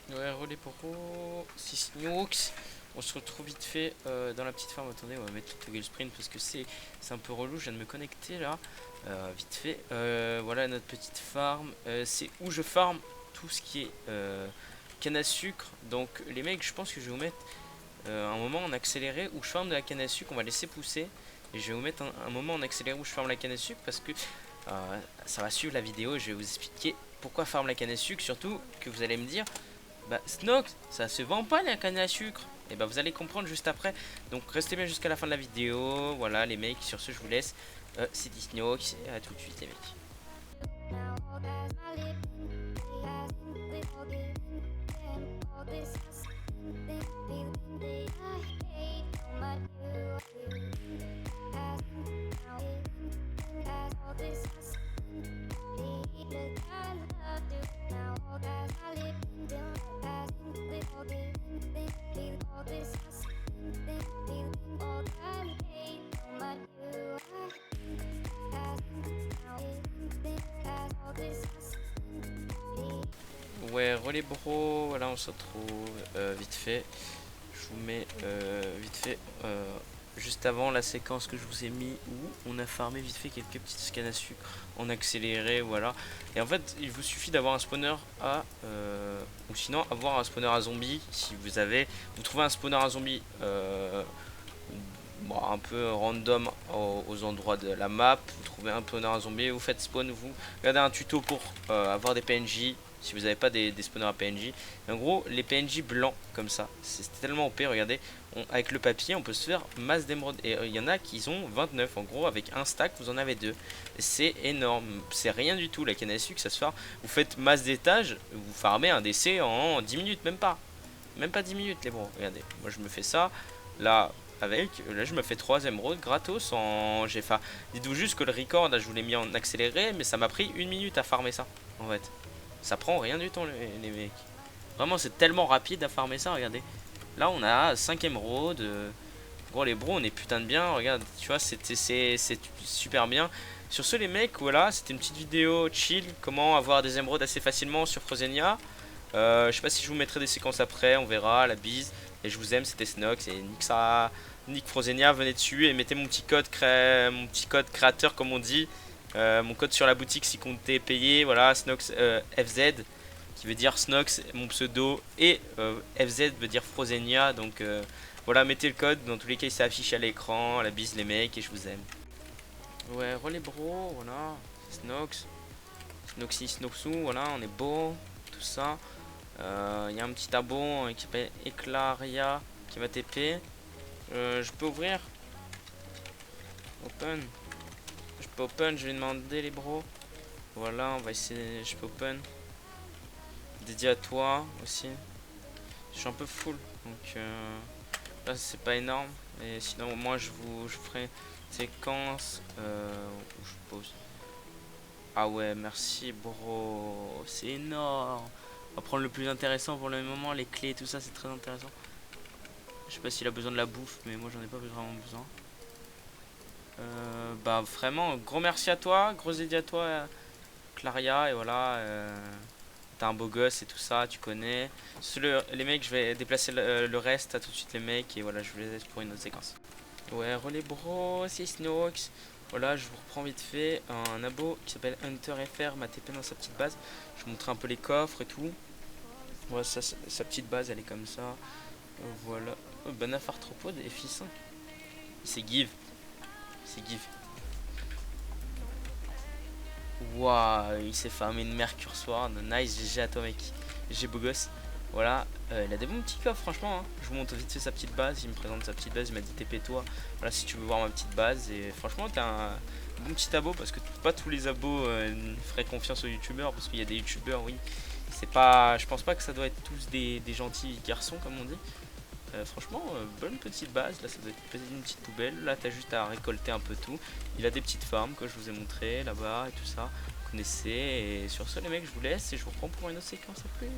Ouais, relais pro, 6 Nooks. On se retrouve vite fait dans la petite farm. Attendez, on va mettre le toggle sprint parce que c'est un peu relou. Je viens de me connecter là, vite fait. Voilà notre petite farm. C'est où je farm tout ce qui est canne à sucre. Donc les mecs, je pense que je vais vous mettre un moment en accéléré où je farm de la canne à sucre. On va laisser pousser. Et je vais vous mettre un moment en accéléré où je farm la canne à sucre parce que ça va suivre la vidéo. Je vais vous expliquer pourquoi farm la canne à sucre. Surtout que vous allez me dire, bah Snox, ça se vend pas la canne à sucre. Et bah vous allez comprendre juste après. Donc restez bien jusqu'à la fin de la vidéo. Voilà les mecs, sur ce je vous laisse. C'était Snox, et à tout de suite les mecs. Ouais, relais bro, voilà on se retrouve vite fait. Je vous mets vite fait juste avant la séquence que je vous ai mis où on a farmé vite fait quelques petites cannes à sucre en accéléré, voilà. Et en fait, il vous suffit d'avoir un spawner à ou sinon avoir un spawner à zombie si vous trouvez un spawner à zombie bon, un peu random aux endroits de la map, vous trouvez un spawner à zombie, vous faites spawn, vous regardez un tuto pour avoir des PNJ si vous n'avez pas des spawners à PNJ. Et en gros, les PNJ blancs comme ça, c'est tellement OP, regardez, avec le papier, on peut se faire masse d'émeraudes. Et il y en a qui ont 29, en gros, avec un stack, vous en avez deux. C'est énorme, c'est rien du tout, la canne à sucre, ça se fait. Vous faites masse d'étage, vous farmez un DC en 10 minutes, même pas. Même pas 10 minutes, les bros, regardez, moi je me fais ça, là, là je me fais 3 émeraudes gratos en j'ai fait. Dites-vous juste que le record là je vous l'ai mis en accéléré mais ça m'a pris 1 minute à farmer ça en fait. Ça prend rien du tout les mecs. Vraiment c'est tellement rapide à farmer ça, regardez. Là on a 5 émeraudes. Gros les bros on est putain de bien, regarde, tu vois c'est super bien. Sur ce les mecs, voilà, c'était une petite vidéo chill, comment avoir des émeraudes assez facilement sur Frozenia. Je sais pas si je vous mettrai des séquences après, on verra, la bise. Et je vous aime, c'était Snox et Nick Frozenia, venez dessus et mettez mon petit code créateur comme on dit. Mon code sur la boutique si comptez payer, voilà, Snox FZ qui veut dire Snox, mon pseudo, et FZ veut dire Frozenia, donc voilà, mettez le code, dans tous les cas il s'affiche à l'écran, la bise les mecs et je vous aime. Ouais, relais bro, voilà, Snox, Snoxy, Snoxou, voilà, on est beau, tout ça. Il y a un petit abo qui s'appelle Eclaria qui va TP. Je peux ouvrir? Open. Je peux open, je vais demander les bros. Voilà, on va essayer. Je peux open. Dédié à toi aussi. Je suis un peu full. Donc là, c'est pas énorme. Et sinon, moi, je ferai une séquence où je pose. Ah ouais, merci bro. C'est énorme. On va prendre le plus intéressant pour le moment. Les clés et tout ça, c'est très intéressant. Je sais pas s'il a besoin de la bouffe, mais moi j'en ai pas vraiment besoin. Bah vraiment, gros merci à toi, gros dédié à toi, Claria, et voilà. T'es un beau gosse et tout ça, tu connais. Les mecs, je vais déplacer le reste, à tout de suite les mecs, et voilà, je vous laisse pour une autre séquence. Ouais, relais bro, c'est Snox. Voilà, je vous reprends vite fait un abo qui s'appelle Hunter FR, m'a TP dans sa petite base. Je vous montrer un peu les coffres et tout. Voilà, sa petite base, elle est comme ça. Voilà. Oh, Banaf Arthropode FI5. C'est give. C'est give. Waouh, il s'est farmé une Mercure Sword. Nice, GG à toi, mec. GG beau gosse. Voilà. Il a des bons petits coffres, franchement. Hein. Je vous montre vite fait sa petite base. Il me présente sa petite base. Il m'a dit TP-toi. Voilà, si tu veux voir ma petite base. Et franchement, t'as un bon petit abo. Parce que pas tous les abos feraient confiance aux youtubeurs. Parce qu'il y a des youtubeurs, oui. C'est pas. Je pense pas que ça doit être tous des gentils garçons, comme on dit. Franchement, bonne petite base. Là, ça doit être peut-être une petite poubelle. Là, t'as juste à récolter un peu tout. Il a des petites farms que je vous ai montré là-bas et tout ça. Vous connaissez. Et sur ce, les mecs, je vous laisse et je vous reprends pour une autre séquence. À plus.